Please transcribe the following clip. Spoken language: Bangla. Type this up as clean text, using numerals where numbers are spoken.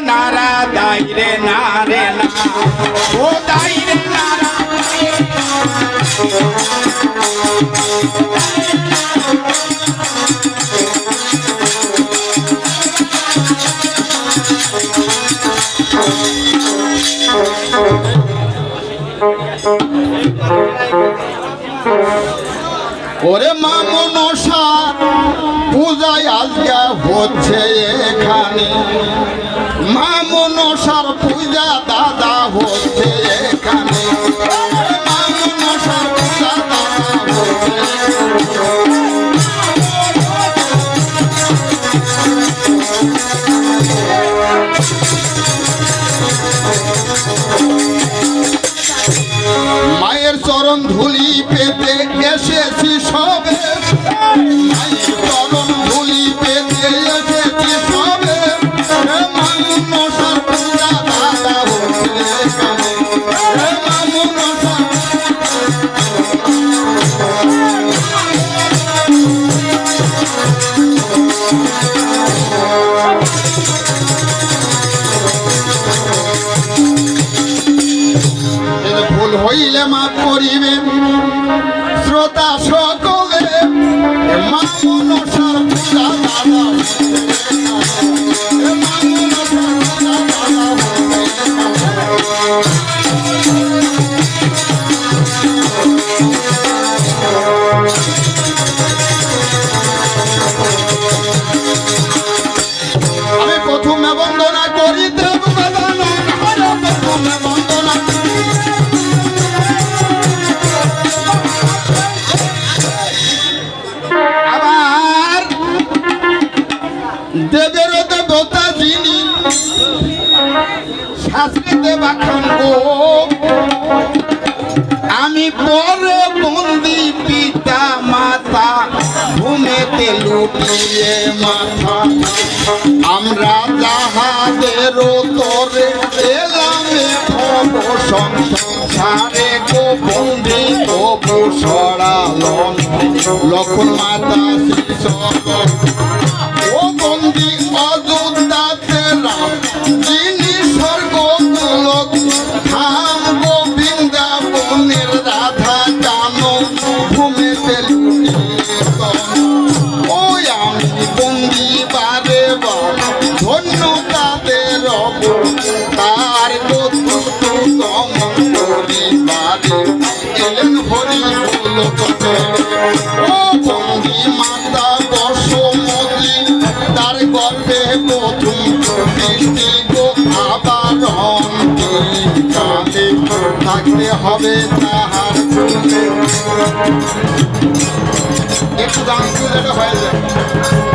নারা দাইরে নারে না ও দাইরে নারা ওরে মা মনসা পূজায় আজকে হচ্ছে এখানে মা মনসার পূজা দাদা হচ্ছে এখানে মা মনসার পূজা দাদা হচ্ছে মায়ের চরণ ধুলি পেতে এসেছি সবে মায়ের চরণ ধুলি পেতে এসেছি সবে মনসার পূজা দাদা হচ্ছে এখানে ভুল হইলে মা করিবে শ্রোতা সকলে মা মনসার পূজা দাদা মা মনসার পূজা দাদা আমি প্রথমে বন্দনা করি দেব প্রথমে বন্দনা দেবের দেবতা যিনি শাস্ত্রে দেবাখান গো আমি পরে বন্দি পিতা মাতা ঘুমেতে লুটিয়ে মাথা আমরা যাহাদের তোরে এলাম ভব সংসারে গো বন্দি তবু সরালন লক্ষণ মাতা শ্রী ও বন্দি অযোধ্যাতে রাম যিনি স্বর্গ গোলক ধাম গোবিন্দাবনের রাধা জানো ঘুমেতে ওই আমি বন্দি বারে ধন্য তাদের তার দুষ্ট দমন করিবারে এলেন হরি গোলক ও বন্দি মাতা বসমতি তার গর্ভে প্রথম সৃষ্টি গো আবার কালে থাকতে হবে তাহার একটু দাম হয়ে যায়